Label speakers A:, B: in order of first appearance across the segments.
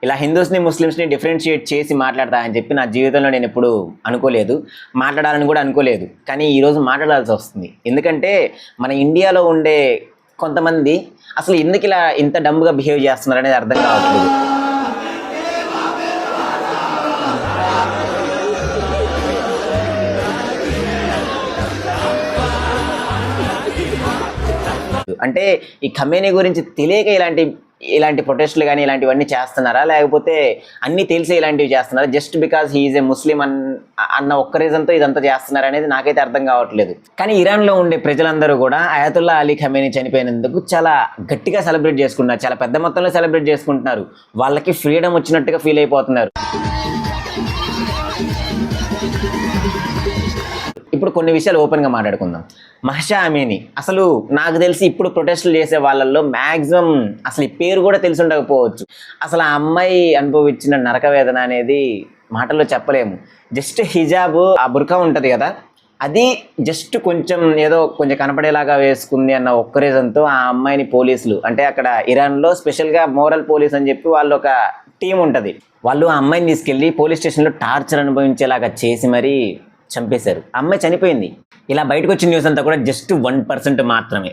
A: ఇలా హిందూస్ని ముస్లిమ్స్ని డిఫరెన్షియేట్ చేసి మాట్లాడతా అని చెప్పి నా జీవితంలో నేను ఎప్పుడు అనుకోలేదు, మాట్లాడాలని కూడా అనుకోలేదు. కానీ ఈరోజు మాట్లాడాల్సి వస్తుంది. ఎందుకంటే మన ఇండియాలో ఉండే కొంతమంది అసలు ఎందుకు ఇలా ఇంత డంబ్గా బిహేవ్ చేస్తున్నారు అనేది అర్థం కావట్లేదు. అంటే ఈ ఖమేనీ గురించి తెలియక ఇలాంటి ప్రొటెస్టులు కానీ ఇలాంటివన్నీ చేస్తున్నారా, లేకపోతే అన్నీ తెలిసి ఇలాంటివి చేస్తున్నారా? జస్ట్ బికాజ్ హీఈస్ ఏ ముస్లిం అన్న ఒక్క రీజన్తో ఇదంతా చేస్తున్నారా అనేది నాకైతే అర్థం కావట్లేదు. కానీ ఇరాన్లో ఉండే ప్రజలందరూ కూడా అయతుల్లా అలీ ఖమేనీ చనిపోయినందుకు చాలా గట్టిగా సెలబ్రేట్ చేసుకుంటున్నారు, చాలా పెద్ద మొత్తంలో సెలబ్రేట్ చేసుకుంటున్నారు. వాళ్ళకి ఫ్రీడమ్ వచ్చినట్టుగా ఫీల్ అయిపోతున్నారు. ఇప్పుడు కొన్ని విషయాలు ఓపెన్గా మాట్లాడుకుందాం. మహ్సా అమీనీ అసలు నాకు తెలిసి ఇప్పుడు ప్రొటెస్టులు చేసే వాళ్ళల్లో మ్యాక్సిమం అసలు ఈ పేరు కూడా తెలిసి ఉండకపోవచ్చు. అసలు ఆ అమ్మాయి అనుభవించిన నరక వేదన అనేది మాటల్లో చెప్పలేము. జస్ట్ హిజాబ్, ఆ బుర్కా ఉంటుంది కదా, అది జస్ట్ కొంచెం కనపడేలాగా వేసుకుంది అన్న ఒక్క రీజన్తో ఆ అమ్మాయిని పోలీసులు, అంటే అక్కడ ఇరాన్లో స్పెషల్గా మోరల్ పోలీస్ అని చెప్పి వాళ్ళు ఒక టీం ఉంటుంది, వాళ్ళు ఆ అమ్మాయిని తీసుకెళ్ళి పోలీస్ స్టేషన్లో టార్చర్ అనుభవించేలాగా చేసి మరీ చంపేశారు. అమ్మాయి చనిపోయింది. ఇలా బయటకు వచ్చిన న్యూస్ అంతా కూడా జస్ట్ 1% మాత్రమే.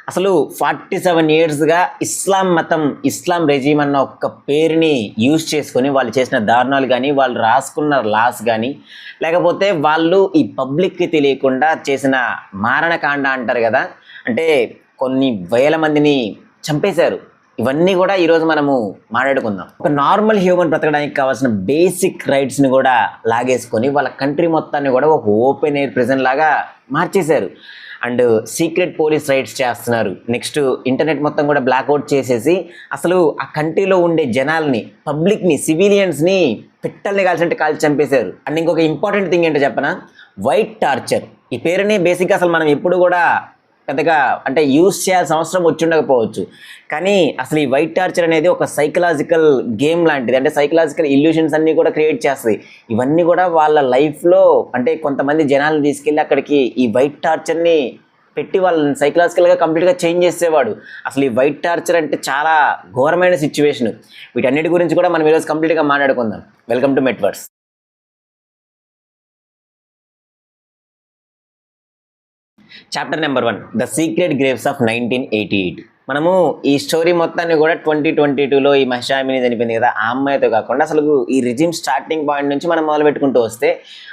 A: అసలు 47 yearsగా ఇస్లాం మతం, ఇస్లాం రెజీమ్ అన్న ఒక్క పేరుని యూజ్ చేసుకొని వాళ్ళు చేసిన దారుణాలు కానీ, వాళ్ళు రాసుకున్న లాస్ కానీ, లేకపోతే వాళ్ళు ఈ పబ్లిక్కి తెలియకుండా చేసిన మారణకాండ అంటారు కదా, అంటే కొన్ని వేల మందిని చంపేశారు. ఇవన్నీ కూడా ఈరోజు మనము మాట్లాడుకుందాం. ఒక నార్మల్ హ్యూమన్ బ్రతకడానికి కావాల్సిన బేసిక్ రైట్స్ని కూడా లాగేసుకొని వాళ్ళ కంట్రీ మొత్తాన్ని కూడా ఒక ఓపెన్ ఎయిర్ ప్రిజన్ లాగా మార్చేశారు. అండ్ సీక్రెట్ పోలీస్ రైట్స్ చేస్తున్నారు. నెక్స్ట్ ఇంటర్నెట్ మొత్తం కూడా బ్లాక్అవుట్ చేసేసి అసలు ఆ కంట్రీలో ఉండే జనాల్ని, పబ్లిక్ని, సివిలియన్స్ని పిట్టల్ని కాల్చినట్టు కాల్చి చంపేశారు. అండ్ ఇంకొక ఇంపార్టెంట్ థింగ్ ఏంటో చెప్పనా, వైట్ టార్చర్. ఈ పేరుని బేసిక్గా అసలు మనం ఎప్పుడు కూడా పెద్దగా అంటే యూజ్ చేయాల్సిన అవసరం వచ్చి ఉండకపోవచ్చు, కానీ అసలు ఈ వైట్ టార్చర్ అనేది ఒక సైకలాజికల్ గేమ్ లాంటిది. అంటే సైకలాజికల్ ఇల్యూషన్స్ అన్నీ కూడా క్రియేట్ చేస్తుంది. ఇవన్నీ కూడా వాళ్ళ లైఫ్లో అంటే కొంతమంది జనాలను తీసుకెళ్ళి అక్కడికి ఈ వైట్ టార్చర్ని పెట్టి వాళ్ళని సైకలాజికల్గా కంప్లీట్గా చేంజ్ చేసేవాడు. అసలు ఈ వైట్ టార్చర్ అంటే చాలా ఘోరమైన సిచ్యువేషన్. వీటన్నిటి గురించి కూడా మనం ఈరోజు కంప్లీట్గా మాట్లాడుకుందాం. Welcome to Metverse. Chapter number 1, the secret graves of 1988. మనము ఈ స్టోరీ మొత్తాన్ని కూడా 2022లో ఈ మహ్సా అమీనీ చనిపోయింది కదా, ఆ అమ్మాయితో కాకుండా అసలు ఈ రిజిమ్ స్టార్టింగ్ పాయింట్ నుంచి మనం మొదలు పెట్టుకుంటూ వస్తే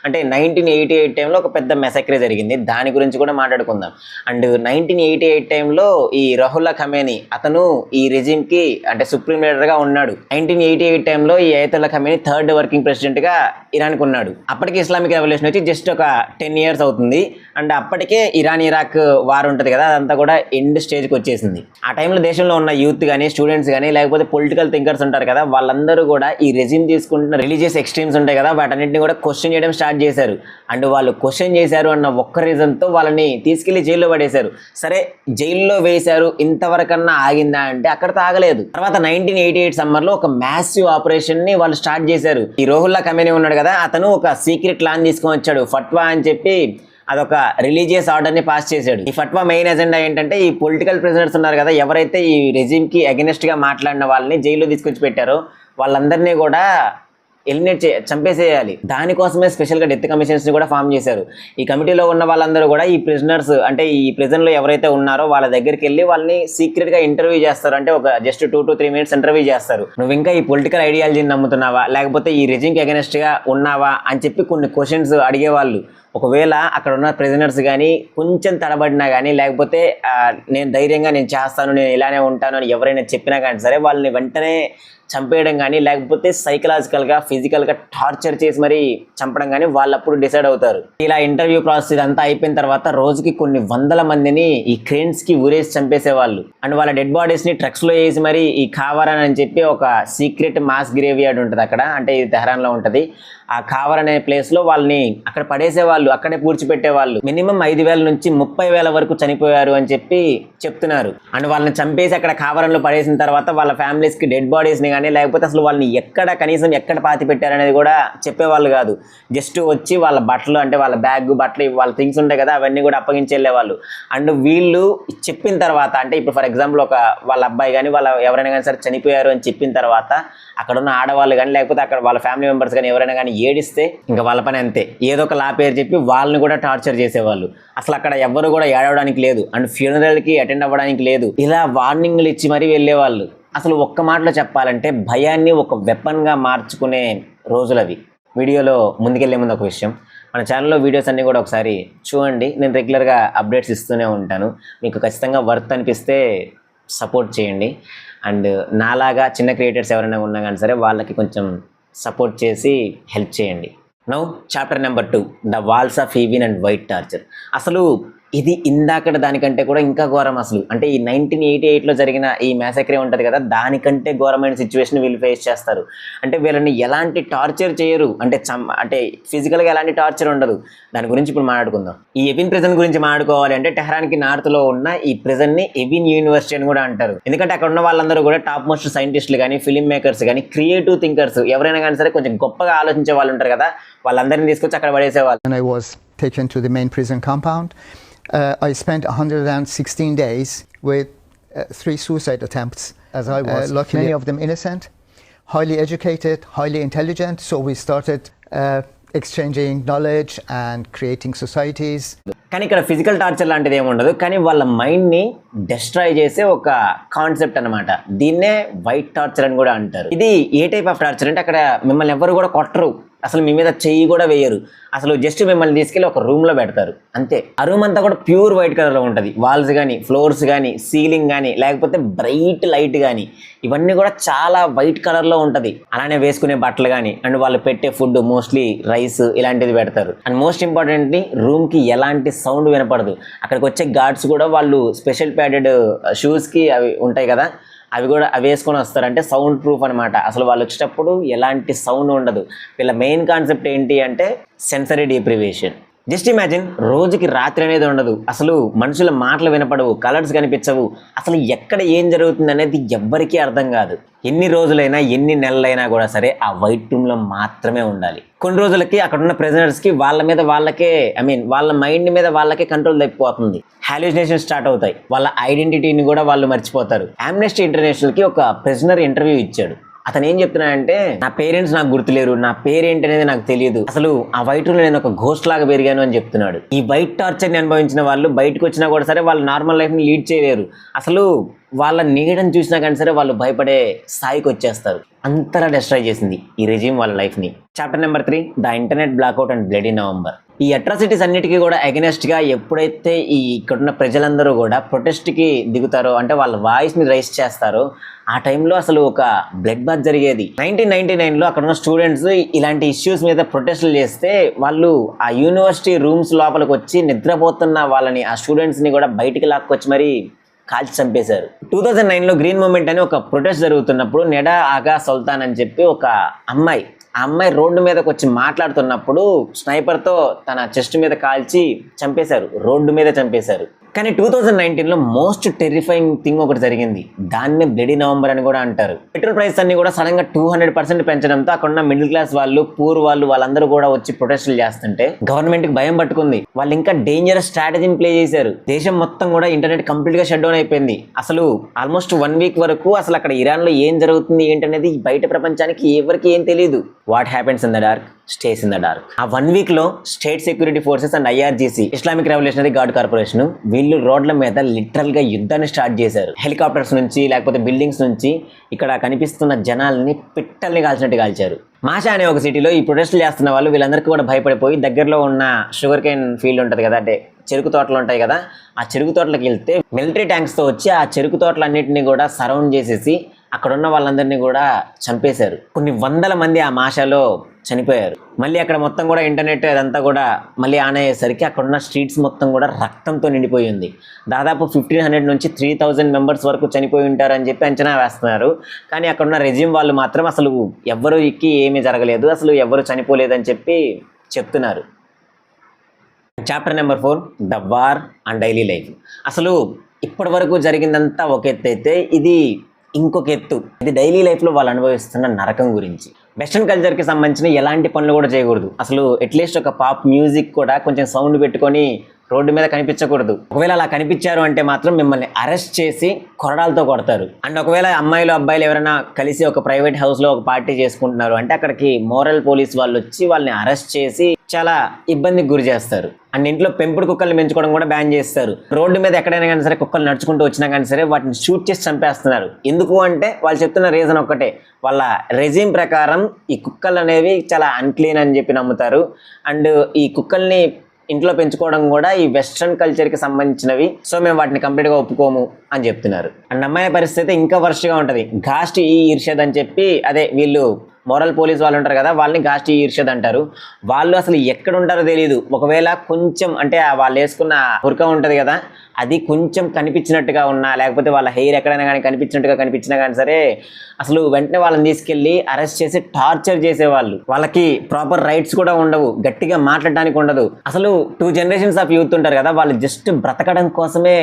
A: అంటే 1988 టైంలో ఒక పెద్ద మెసక్రే జరిగింది, దాని గురించి కూడా మాట్లాడుకుందాం. అండ్ 1988 టైంలో ఈ రహుల్లా ఖమేనీ అతను ఈ రిజిమ్కి అంటే సుప్రీం లీడర్గా ఉన్నాడు. 1988 టైంలో ఈ అయతుల్లా ఖమేనీ 3rd వర్కింగ్ ప్రెసిడెంట్గా ఇరాన్కి ఉన్నాడు. అప్పటికి ఇస్లామిక్ రెవల్యూషన్ వచ్చి జస్ట్ ఒక 10 years అవుతుంది. అండ్ అప్పటికే ఇరాక్ వార్ ఉంటుంది కదా, అదంతా కూడా ఎండ్ స్టేజ్కి వచ్చేసింది. ఆ టైంలో దేశంలో ఉన్న యూత్ కానీ, స్టూడెంట్స్ కానీ, లేకపోతే పొలిటికల్ థింకర్స్ ఉంటారు కదా, వాళ్ళందరూ కూడా ఈ రెజిమ్ తీసుకుంటున్న రిలీజియస్ ఎక్స్ట్రీమ్స్ ఉంటాయి కదా, వాటన్నిటిని కూడా క్వశ్చన్ చేయడం స్టార్ట్ చేశారు. అండ్ వాళ్ళు క్వశ్చన్ చేశారు అన్న ఒక్క రీజన్తో వాళ్ళని తీసుకెళ్లి జైల్లో పడేశారు. సరే, జైల్లో వేశారు, ఇంతవరకన్నా ఆగిందా అంటే అక్కడితో ఆగలేదు. తర్వాత 1988 సమ్మర్లో ఒక మ్యాసివ్ ఆపరేషన్ని వాళ్ళు స్టార్ట్ చేశారు. ఈ రహుల్లా ఖమేనీ ఉన్నాడు కదా, అతను ఒక సీక్రెట్ ప్లాన్ తీసుకొని వచ్చాడు, ఫట్వా అని చెప్పి అదొక రిలీజియస్ ఆర్డర్ని పాస్ చేశాడు. ఈ ఫట్వా మెయిన్ ఎజెండా ఏంటంటే ఈ పొలిటికల్ ప్రిజనర్స్ ఉన్నారు కదా, ఎవరైతే ఈ రెజిమ్కి అగెనిస్ట్గా మాట్లాడిన వాళ్ళని జైల్లో తీసుకొచ్చి పెట్టారో వాళ్ళందరినీ కూడా ఎలిమినేట్ చంపేసేయాలి. దానికోసమే స్పెషల్గా డెత్ కమిషన్స్ని కూడా ఫామ్ చేశారు. ఈ కమిటీలో ఉన్న వాళ్ళందరూ కూడా ఈ ప్రిజనర్స్ అంటే ఈ ప్రిజన్లో ఎవరైతే ఉన్నారో వాళ్ళ దగ్గరికి వెళ్ళి వాళ్ళని సీక్రెట్గా ఇంటర్వ్యూ చేస్తారు. అంటే ఒక జస్ట్ 2 to 3 minutes ఇంటర్వ్యూ చేస్తారు. నువ్వు ఇంకా ఈ పొలిటికల్ ఐడియాలజీని నమ్ముతున్నావా, లేకపోతే ఈ రెజిమ్కి అగెనిస్ట్గా ఉన్నావా అని చెప్పి కొన్ని క్వశ్చన్స్ అడిగేవాళ్ళు. ఒకవేళ అక్కడ ఉన్న ప్రిజనర్స్ కానీ కొంచెం తడబడినా కానీ, లేకపోతే నేను ధైర్యంగా నేను చేస్తాను, నేను ఇలానే ఉంటాను అని ఎవరైనా చెప్పినా కానీ సరే వాళ్ళని వెంటనే చంపేయడం కానీ, లేకపోతే సైకలాజికల్గా, ఫిజికల్గా టార్చర్ చేసి మరీ చంపడం కానీ వాళ్ళు అప్పుడు డిసైడ్ అవుతారు. ఇలా ఇంటర్వ్యూ ప్రాసెస్ ఇదంతా అయిపోయిన తర్వాత రోజుకి కొన్ని 100 మందిని ఈ క్రేన్స్కి ఊరేసి చంపేసేవాళ్ళు. అండ్ వాళ్ళ డెడ్ బాడీస్ని ట్రక్స్లో వేసి మరి ఈ ఖావరాన్ అని చెప్పి ఒక సీక్రెట్ మాస్ గ్రేవ్ యార్డ్ ఉంటుంది అక్కడ, అంటే ఇది తెహరాన్లో ఉంటుంది. ఆ ఖావర్ అనే ప్లేస్లో వాళ్ళని అక్కడ పడేసేవాళ్ళు, అక్కడే పూడ్చిపెట్టేవాళ్ళు. మినిమం 5,000 నుంచి 30,000 వరకు చనిపోయారు అని చెప్పి చెప్తున్నారు. అండ్ వాళ్ళని చంపేసి అక్కడ ఖావరంలో పడేసిన తర్వాత వాళ్ళ ఫ్యామిలీస్కి డెడ్ బాడీస్ని కానీ లేకపోతే అసలు వాళ్ళని కనీసం ఎక్కడ పాతి పెట్టారనేది కూడా చెప్పేవాళ్ళు కాదు. జస్ట్ వచ్చి వాళ్ళ బట్టలు అంటే వాళ్ళ బ్యాగ్ బట్టలు వాళ్ళ థింగ్స్ ఉంటాయి కదా అవన్నీ కూడా అప్పగించి వెళ్ళేవాళ్ళు. అండ్ వీళ్ళు చెప్పిన తర్వాత అంటే ఇప్పుడు ఫర్ ఎగ్జాంపుల్ వాళ్ళ అబ్బాయి కానీ వాళ్ళ ఎవరైనా కానీ సరే చనిపోయారు అని చెప్పిన తర్వాత అక్కడ ఉన్న ఆడవాళ్ళు కానీ లేకపోతే అక్కడ వాళ్ళ ఫ్యామిలీ మెంబర్స్ కానీ ఎవరైనా కానీ ఏడిస్తే ఇంకా వాళ్ళ పని అంతే, ఏదో ఒక లా పేరు చెప్పి వాళ్ళని కూడా టార్చర్ చేసేవాళ్ళు. అసలు అక్కడ ఎవరు కూడా ఏడవడానికి లేదు అండ్ ఫ్యూనరల్కి అటెండ్ అవ్వడానికి లేదు, ఇలా వార్నింగ్లు ఇచ్చి మరీ వెళ్ళేవాళ్ళు. అసలు ఒక్క మాటలో చెప్పాలంటే భయాన్ని ఒక వెపన్గా మార్చుకునే రోజులవి. వీడియోలో ముందుకెళ్లే ముందు ఒక విషయం, మన ఛానల్లో వీడియోస్ అన్నీ కూడా ఒకసారి చూడండి. నేను రెగ్యులర్గా అప్డేట్స్ ఇస్తూనే ఉంటాను. మీకు ఖచ్చితంగా వర్త్ అనిపిస్తే సపోర్ట్ చేయండి. అండ్ నాలాగా చిన్న క్రియేటర్స్ ఎవరైనా ఉన్నా కానీ సరే వాళ్ళకి కొంచెం సపోర్ట్ చేసి హెల్ప్ చేయండి. Now chapter number 2, the walls of Evin and white torture. అసలు ఇది ఇందాకటి దానికంటే కూడా ఇంకా ఘోరం. అసలు అంటే ఈ 1988లో జరిగిన ఈ మ్యాసక్రే ఉంటుంది కదా, దానికంటే ఘోరమైన సిచ్యువేషన్ వీళ్ళు ఫేస్ చేస్తారు. అంటే వీళ్ళని ఎలాంటి టార్చర్ చేయరు, అంటే ఫిజికల్గా ఎలాంటి టార్చర్ ఉండదు. దాని గురించి ఇప్పుడు మాట్లాడుకుందాం. ఈ ఎవిన్ ప్రిజన్ గురించి మాట్లాడుకోవాలి అంటే టెహరాన్కి నార్త్లో ఉన్న ఈ ప్రిజన్ని ఎవిన్ యూనివర్సిటీ అని కూడా అంటారు. ఎందుకంటే అక్కడ ఉన్న వాళ్ళందరూ కూడా టాప్ మోస్ట్ సైంటిస్టులు కానీ ఫిల్మ్ మేకర్స్ కానీ క్రియేటివ్ థింకర్స్ ఎవరైనా కానీ సరే కొంచెం గొప్పగా ఆలోచించే వాళ్ళు ఉంటారు కదా, వాళ్ళందరినీ తీసుకొచ్చి అక్కడ పడేసేవాళ్ళు.
B: When I was taken to the main prison compound, I spent 116 days with 3 suicide attempts, as I was luckily many of them innocent, highly educated, highly intelligent, so we started exchanging knowledge and creating societies.
A: కానీ ఇక్కడ physical torture లాంటిది ఏమి ఉండదు, కానీ వాళ్ళ మైండ్ని destroy చేసే ఒక కాన్సెప్ట్ అనమాట. దీన్నే వైట్ టార్చర్ అని కూడా అంటారు. ఇది ఏ టైప్ ఆఫ్ టార్చర్ అంటే అక్కడ మిమ్మల్ని ఎవరు కూడా కొట్టరు, అసలు మీ మీద చెయ్యి కూడా వేయరు, అసలు జస్ట్ మిమ్మల్ని తీసుకెళ్ళి ఒక రూమ్లో పెడతారు అంతే. ఆ రూమ్ అంతా కూడా ప్యూర్ వైట్ కలర్లో ఉంటుంది. వాల్స్ కానీ ఫ్లోర్స్ కానీ సీలింగ్ కానీ లేకపోతే బ్రైట్ లైట్ కానీ ఇవన్నీ కూడా చాలా వైట్ కలర్లో ఉంటుంది. అలానే వేసుకునే బట్టలు కానీ అండ్ వాళ్ళు పెట్టే ఫుడ్ మోస్ట్లీ రైస్ ఇలాంటిది పెడతారు. అండ్ మోస్ట్ ఇంపార్టెంట్లీ రూమ్కి ఎలాంటి సౌండ్ వినపడదు. అక్కడికి వచ్చే గార్డ్స్ కూడా వాళ్ళు స్పెషల్ ప్యాడెడ్ షూస్కి అవి ఉంటాయి కదా, అవి వేసుకొని వస్తారు, అంటే సౌండ్ ప్రూఫ్ అనమాట. అసలు వాళ్ళు వచ్చేటప్పుడు ఎలాంటి సౌండ్ ఉండదు. వీళ్ళ మెయిన్ కాన్సెప్ట్ ఏంటి అంటే సెన్సరీ డిప్రివేషన్. జస్ట్ ఇమాజిన్, రోజుకి రాత్రి అనేది ఉండదు, అసలు మనుషుల మాటలు వినపడవు, కలర్స్ కనిపించవు, అసలు ఎక్కడ ఏం జరుగుతుంది అనేది ఎవ్వరికీ అర్థం కాదు. ఎన్ని రోజులైనా ఎన్ని నెలలైనా కూడా సరే ఆ వైట్ రూమ్లో మాత్రమే ఉండాలి. కొన్ని రోజులకి అక్కడ ఉన్న ప్రిజనర్స్కి వాళ్ళ మైండ్ మీద వాళ్ళకే కంట్రోల్ తప్పిపోతుంది. హాల్యూసినేషన్ స్టార్ట్ అవుతాయి, వాళ్ళ ఐడెంటిటీని కూడా వాళ్ళు మర్చిపోతారు. ఆమ్నెస్టీ ఇంటర్నేషనల్కి ఒక ప్రిజనర్ ఇంటర్వ్యూ ఇచ్చాడు. అతను ఏం చెప్తున్నాడంటే, నా పేరెంట్స్ నాకు గుర్తులేరు, నా పేరేంటి అనేది నాకు తెలియదు, అసలు ఆ వైట్ రూమ్ లో నేను ఒక ఘోస్ట్ లాగా పెరిగాను అని చెప్తున్నాడు. ఈ వైట్ టార్చర్ని అనుభవించిన వాళ్ళు బయటకు వచ్చినా కూడా సరే వాళ్ళు నార్మల్ లైఫ్ని లీడ్ చేయలేరు. అసలు వాళ్ళ నీడని చూసినా కానీ సరే వాళ్ళు భయపడే స్థాయికి వచ్చేస్తారు. అంతలా డిస్ట్రాయ్ చేసింది ఈ రెజిమ్ వాళ్ళ లైఫ్ని. Chapter number 3, the internet blackout and bloody November. ఈ అట్రాసిటీస్ అన్నిటికీ కూడా అగెనెస్ట్గా ఎప్పుడైతే ఇక్కడున్న ప్రజలందరూ కూడా ప్రొటెస్ట్కి దిగుతారో, అంటే వాళ్ళ వాయిస్ని రైజ్ చేస్తారో, ఆ టైంలో అసలు ఒక బ్లడ్ బాత్ జరిగేది. 1999లో అక్కడ ఉన్న స్టూడెంట్స్ ఇలాంటి ఇష్యూస్ మీద ప్రొటెస్టులు చేస్తే వాళ్ళు ఆ యూనివర్సిటీ రూమ్స్ లోపలికి వచ్చి నిద్రపోతున్న వాళ్ళని, ఆ స్టూడెంట్స్ని కూడా బయటికి లాక్కొచ్చి మరీ కాల్చి చంపేశారు. 2009లో గ్రీన్ మూమెంట్ అని ఒక ప్రొటెస్ట్ జరుగుతున్నప్పుడు నెడా ఆగా సుల్తాన్ అని చెప్పి ఒక అమ్మాయి, ఆ అమ్మాయి రోడ్డు మీదకి వచ్చి మాట్లాడుతున్నప్పుడు స్నైపర్తో తన చెస్ట్ మీద కాల్చి చంపేశారు, రోడ్డు మీద చంపేశారు. కానీ 2019లో మోస్ట్ టెరిఫైయింగ్ థింగ్ ఒకటి జరిగింది, దాన్ని బ్లడీ నవంబర్ అని కూడా అంటారు. పెట్రోల్ ప్రైస్ అన్ని కూడా సడన్గా 200% పెంచడంతో అక్కడ ఉన్న మిడిల్ క్లాస్ వాళ్ళు, పూర్ వాళ్ళందరూ కూడా వచ్చి ప్రొటెస్టులు చేస్తుంటే గవర్నమెంట్కి భయం పట్టుకుంది. వాళ్ళు ఇంకా డేంజరస్ స్ట్రాటజీని ప్లే చేశారు. దేశం మొత్తం కూడా ఇంటర్నెట్ కంప్లీట్గా షట్ డౌన్ అయిపోయింది. అసలు ఆల్మోస్ట్ 1 వీక్ వరకు అసలు అక్కడ ఇరాన్లో ఏం జరుగుతుంది ఏంటనేది బయట ప్రపంచానికి ఎవరికి ఏం తెలియదు. What happens in the dark stays in the dark. ఆ 1 వీక్లో state security forces and IRGC, Islamic revolutionary guard corporation, వీళ్ళు రోడ్ల మీద లిటరల్గా యుద్ధాన్ని స్టార్ట్ చేశారు. హెలికాప్టర్స్ నుంచి లేకపోతే బిల్డింగ్స్ నుంచి ఇక్కడ కనిపిస్తున్న జనాల్ని పిట్టల్ని కాల్చినట్టు కాల్చారు. మాషా అనే ఒక సిటీలో ఈ ప్రొటెస్టులు చేస్తున్న వాళ్ళు వీళ్ళందరికీ కూడా భయపడిపోయి దగ్గరలో ఉన్న షుగర్ కేన్ ఫీల్డ్ ఉంటుంది కదా, అంటే చెరుకు తోటలు ఉంటాయి కదా, ఆ చెరుకు తోటలకు వెళ్తే మిలిటరీ ట్యాంక్స్తో వచ్చి ఆ చెరుకు తోటలన్నింటినీ కూడా సరౌండ్ చేసేసి అక్కడ ఉన్న వాళ్ళందరినీ కూడా చంపేశారు. కొన్ని వందల మంది ఆ మాషాలో చనిపోయారు. మళ్ళీ అక్కడ మొత్తం కూడా ఇంటర్నెట్ అదంతా కూడా మళ్ళీ ఆన్ అయ్యేసరికి అక్కడ ఉన్న స్ట్రీట్స్ మొత్తం కూడా రక్తంతో నిండిపోయింది. దాదాపు 1500 నుంచి 3000 మెంబర్స్ వరకు చనిపోయి ఉంటారని చెప్పి అంచనా వేస్తున్నారు. కానీ అక్కడ ఉన్న రెజిమ్ వాళ్ళు మాత్రం అసలు ఎవ్వరికి ఏమీ జరగలేదు, అసలు ఎవ్వరు చనిపోలేదని చెప్పి చెప్తున్నారు. Chapter number 4, the war and daily life. అసలు ఇప్పటి వరకు జరిగిందంతా ఒక ఎత్తు అయితే ఇది ఇంకొక ఎత్తు. ఇది డైలీ లైఫ్లో వాళ్ళు అనుభవిస్తున్న నరకం గురించి. వెస్ట్రన్ కల్చర్కి సంబంధించిన ఎలాంటి పనులు కూడా చేయకూడదు. అసలు అట్లీస్ట్ ఒక పాప్ మ్యూజిక్ కూడా కొంచెం సౌండ్ పెట్టుకొని రోడ్డు మీద కనిపించకూడదు. ఒకవేళ అలా కనిపించారు అంటే మాత్రం మిమ్మల్ని అరెస్ట్ చేసి కొరడాలతో కొడతారు. అండ్ ఒకవేళ అమ్మాయిలు అబ్బాయిలు ఎవరైనా కలిసి ఒక ప్రైవేట్ హౌస్లో ఒక పార్టీ చేసుకుంటున్నారు అంటే అక్కడికి మోరల్ పోలీస్ వాళ్ళు వచ్చి వాళ్ళని అరెస్ట్ చేసి చాలా ఇబ్బందికి గురి చేస్తారు. అండ్ ఇంట్లో పెంపుడు కుక్కల్ని పెంచుకోవడం కూడా బ్యాన్ చేస్తారు. రోడ్డు మీద ఎక్కడైనా కానీ సరే కుక్కలు నడుచుకుంటూ వచ్చినా కానీ సరే వాటిని షూట్ చేసి చంపేస్తున్నారు. ఎందుకు అంటే వాళ్ళు చెప్తున్న రీజన్ ఒక్కటే, వాళ్ళ రెజిమ్ ప్రకారం ఈ కుక్కలు అనేవి చాలా అన్క్లీన్ అని చెప్పి నమ్ముతారు. అండ్ ఈ కుక్కల్ని ఇంట్లో పెంచుకోవడం కూడా ఈ వెస్ట్రన్ కల్చర్కి సంబంధించినవి, సో మేము వాటిని కంప్లీట్గా ఒప్పుకోము అని చెప్తున్నారు. అండ్ అమ్మాయి పరిస్థితి ఇంకా వర్స్ట్గా ఉంటుంది. గాస్ట్ ఈ ఈర్ష్యద్ అని చెప్పి, అదే వీళ్ళు మోరల్ పోలీస్ వాళ్ళు ఉంటారు కదా, వాళ్ళని గాస్ట్ ఈ ఈర్ష్యద్ అంటారు. వాళ్ళు అసలు ఎక్కడ ఉంటారో తెలియదు. ఒకవేళ కొంచెం అంటే వాళ్ళు వేసుకున్న బుర్కా ఉంటుంది కదా, అది కొంచెం కనిపించినట్టుగా ఉన్నా, లేకపోతే వాళ్ళ హెయిర్ ఎక్కడైనా కానీ కనిపించినా కానీ సరే అసలు వెంటనే వాళ్ళని తీసుకెళ్ళి అరెస్ట్ చేసి టార్చర్ చేసేవాళ్ళు. వాళ్ళకి ప్రాపర్ రైట్స్ కూడా ఉండవు, గట్టిగా మాట్లాడడానికి ఉండదు. అసలు 2 జనరేషన్స్ ఆఫ్ యూత్ ఉంటారు కదా, వాళ్ళు జస్ట్ బ్రతకడం కోసమే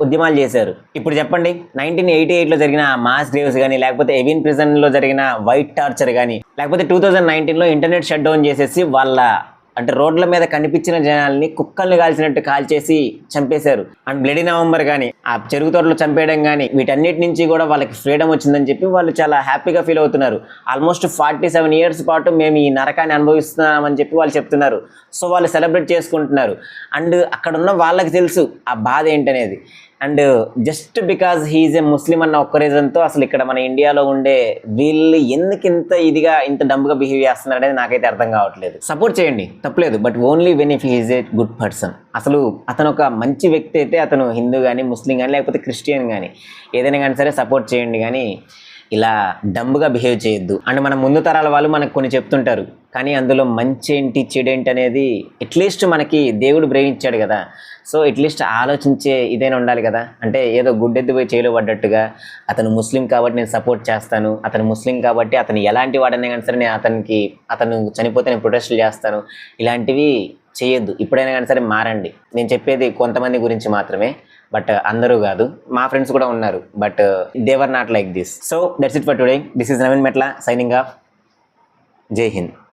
A: ఉద్యమాలు చేశారు. ఇప్పుడు చెప్పండి, 1988లో జరిగిన మాస్ గ్రేవ్స్ కానీ, లేకపోతే ఎవిన్ ప్రిజన్లో జరిగిన వైట్ టార్చర్ కానీ, లేకపోతే 2019లో ఇంటర్నెట్ షట్ డౌన్ చేసేసి వాళ్ళ అంటే రోడ్ల మీద కనిపించిన జనాల్ని కుక్కల్ని కాల్చినట్టు కాల్చేసి చంపేశారు. అండ్ బ్లడీ నవంబర్ కానీ, ఆ చెరుకు తోటలో చంపేయడం కానీ, వీటన్నిటి నుంచి కూడా వాళ్ళకి ఫ్రీడమ్ వచ్చిందని చెప్పి వాళ్ళు చాలా హ్యాపీగా ఫీల్ అవుతున్నారు. ఆల్మోస్ట్ 47 ఇయర్స్ పాటు మేము ఈ నరకాన్ని అనుభవిస్తున్నామని చెప్పి వాళ్ళు చెప్తున్నారు. సో వాళ్ళు సెలబ్రేట్ చేసుకుంటున్నారు. అండ్ అక్కడ ఉన్న వాళ్ళకి తెలుసు ఆ బాధ ఏంటనేది. అండ్ జస్ట్ బికాజ్ హీఈస్ ఏ ముస్లిం అన్న ఒక్క రీజన్తో అసలు ఇక్కడ మన ఇండియాలో ఉండే వీళ్ళు ఎందుకు ఇంత డంబ్గా బిహేవ్ చేస్తున్నారు అనేది నాకైతే అర్థం కావట్లేదు. సపోర్ట్ చేయండి, తప్పలేదు, but only when if he's a good person. అసలు అతను ఒక మంచి వ్యక్తి అయితే అతను హిందూ కానీ, ముస్లిం కానీ, లేకపోతే క్రిస్టియన్ కానీ ఏదైనా కానీ సరే సపోర్ట్ చేయండి, కానీ ఇలా డంబ్గా బిహేవ్ చేయొద్దు. అండ్ మన ముందు తరాల వాళ్ళు మనకు కొన్ని చెప్తుంటారు, కానీ అందులో మంచి ఏంటి చెడేంటి అనేది అట్లీస్ట్ మనకి దేవుడు బ్రెయిన్ ఇచ్చాడు కదా, సో అట్లీస్ట్ ఆలోచించే ఇదైనా ఉండాలి కదా. అంటే ఏదో గుడ్డెద్దు పోయి చేయలో పడ్డట్టుగా అతను ముస్లిం కాబట్టి నేను సపోర్ట్ చేస్తాను, అతను ముస్లిం కాబట్టి అతను ఎలాంటి వాడనే కానీ సరే అతను చనిపోతే నేను ప్రొటెస్టులు చేస్తాను, ఇలాంటివి చేయొద్దు. ఇప్పుడైనా కానీ సరే మారండి. నేను చెప్పేది కొంతమంది గురించి మాత్రమే, బట్ అందరూ కాదు. మా ఫ్రెండ్స్ కూడా ఉన్నారు, but they were not like this. So that's it for today. This is Naveen మెట్ల సైనింగ్ ఆఫ్. జై హింద్.